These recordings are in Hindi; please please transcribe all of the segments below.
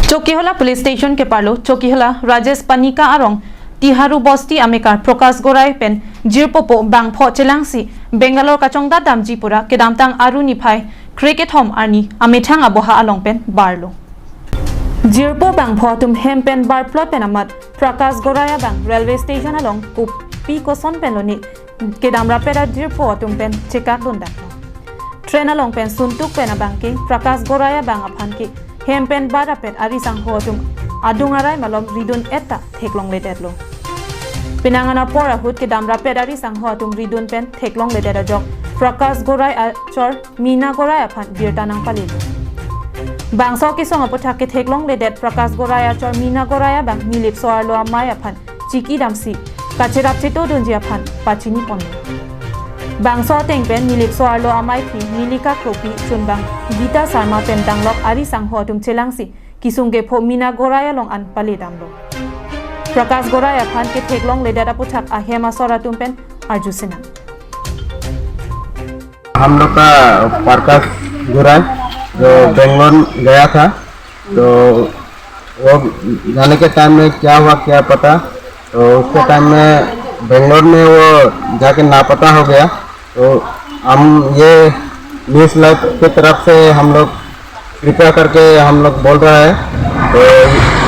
चौकीहला पुलिस स्टेशन के पार्लो चौकीहला राजेश पनिका आरोंग तिहारू बस्ती अमेकार प्रकाश गोराई पेन जिरपोपो बांगफो चेलांगसी बेंगालोर काचोंगदा दामजीपुरा के दामतांग आरु निफाई क्रिकेट होम आर्नी अमेथांग अबोहा अलोंग पेन बारलो जिरपो बांगफो तुम हेम पेन बार प्लॉट पेन अमत प्रकाश गोराया बांग रेलवे स्टेशन अलोंग कुपी कोसन पेन लोनी के दामरा पेरा जिरपो तुम पेन चेकाक दुंदा ट्रेन अलोंग पेन सुनतुक पेन बांग प्रकाश गोराया बांग अफान की हेमपेन बारापेट आरी सांगहो तुम आदुंगाराय मालम रिदुन एता थेकलोंग लेटेलो पिनांगना पोरा हुत के दामरा पेट आरी सांगहो तुम रिदुन पेन थेकलोंग लेटेरा जक प्रकाश गोराय चर मीना गोराय अफान बिरता नांग पालिलो बांगसो के संग पथा के थेकलोंग लेटेट प्रकाश गोराय चर मीना गोराय बांग मिलिप सोरलो अमाय अफान चिकी दामसी काचेराप चेतो दुंजी अफान पाचिनी पन्नो बांगसो टेंगपेन मिलिप सोरलो अमाय थी मिलिका क्रोपी चुनबांग गीता शर्मा पेन दांगलक आरी सांगहो तुम चेलांगसी किसुंगे फो मीना गोराय लोंग अन पाले दामलो प्रकाश गोराय अफान के थेकलोंग लेडेटा पुछक आहेमा सोरा तुम पेन अर्जुसिना हम लोग का प्रकाश गोराय जो बेंगलोर गया था तो वो जाने के टाइम में क्या हुआ क्या पता तो उसके टाइम में बेंगलोर में वो जाके लापता हो गया तो हम ये न्यूज़ लाइव की तरफ से हम लोग कृपया करके हम लोग बोल रहे हैं तो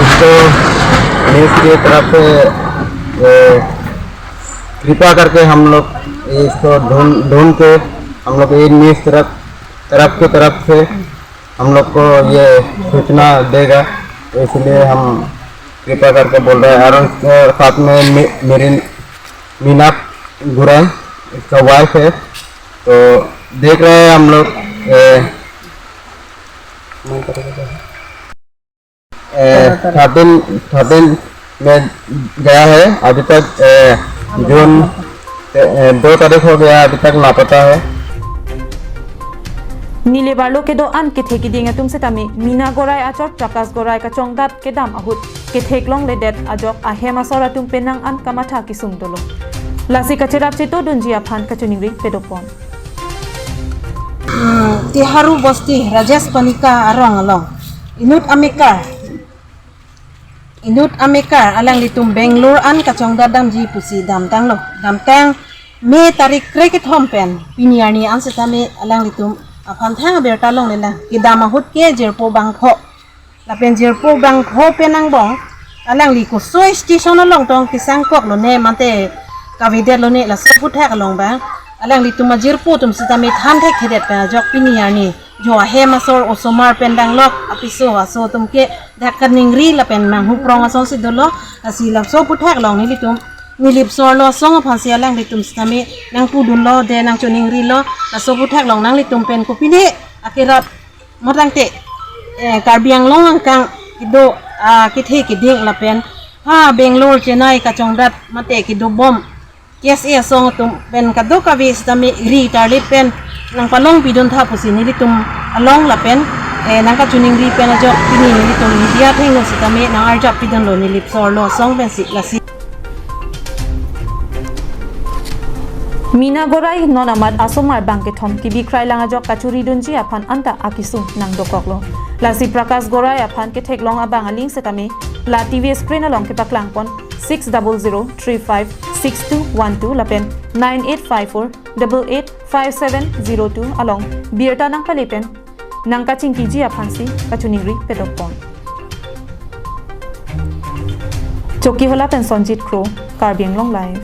इसको न्यूज़ की तरफ से कृपया करके हम लोग इसको ढूंढ के हम लोग ये न्यूज़ तरफ से हम लोग को ये सूचना देगा तो इसलिए हम कृपया करके बोल रहे हैं और उसके साथ में मेरी मीना गोराई इसका वाइफ है तो देख रहे हैं हम लोग 13 में गया है अभी तक जून 2 तारीख हो गया अभी तक लापता है नीले बारलो के दो अन के थेकी देंगे तुमसे तमे मीना गोराय आचर प्रकाश गोराय का चोंगदात के दाम अहुत के थेकलोंग ले डेट आजक आहेमा सोरा तुम पेनांग अन कमाथा की सुंग दोलो लासी कचेराप चेतो दुंजी अफान कचुनिंगरी पेदोपोन तिहारू बस्ती राजेश पनिका आरोंग इनुट अमेकार अलांग लितुम बेंगलोर अन कचोंगदा दामजी पुसी दामतांग मे तारीख क्रिकेट होम पेन पिनियानी आंसता में अलांग लितुम अफान थांग बेरता लोंग लेला कि दामाहुत के जिरपो बांगखो लापेन जिरपो बांगखो पेनांग बोंग अलांग लिको सोय स्टेशन लोंग तोंग किसांग कोक लोने माते काविदे लोने ला सब पुठा लोंग बा अलांग लितुम जिरपो तुम सिता में थान थे खेदेत पे जक पिनियानी जो हे मासोर ओसोमार पेंडांग लोक अपिसो आसो तुम के धकनिंगरी लापेन मांगहु प्रोंग आसो सिदलो असी ला सब पुठा लोंग नि लितुम मिलिप सोरलो सोंग फांसी अलांग लितुम सिता में नांग पुदुन लो दे नांग चुनिंगरी लो ला सब पुठा लोंग नांग लितुम पेन को पिने आखिरात मोरंग ते कार्बियांग लोंग कांग किदो किथे किदिंग लापेन हा बेंगलोर चेन्नई काचोंगदात मते किदो बम केस ए सोंग तुम पेन कदो काविस तमे री टारलिट पेन नंग पालोंग बिदुन था पुसी नि तुम अलोंग लापेन नंग का चुनिंग री पेन जो पिनी नि तुम मीडिया थेंग से तमे नंग अर्जा पिदन लो नि लिप सोरलो सोंग पेन सि लसी मीना गोराई नॉन अमद आसोमार बांके थम की बिक्राय लांगा जो कचुरी दुंजी अफान अंता आकिसु नंग दोकलो लासी प्रकाश गोराई अफान के थेकलोंग अबांग अलिंग से तमे ला टीवी स्क्रीन अलोंग के पकलांगपन 60035612 lapen 9854885702 along birta nang palipen nang kachingki ji aphansi kachuningri pedopon choki hola pen sonjit kro Karbi Anglong live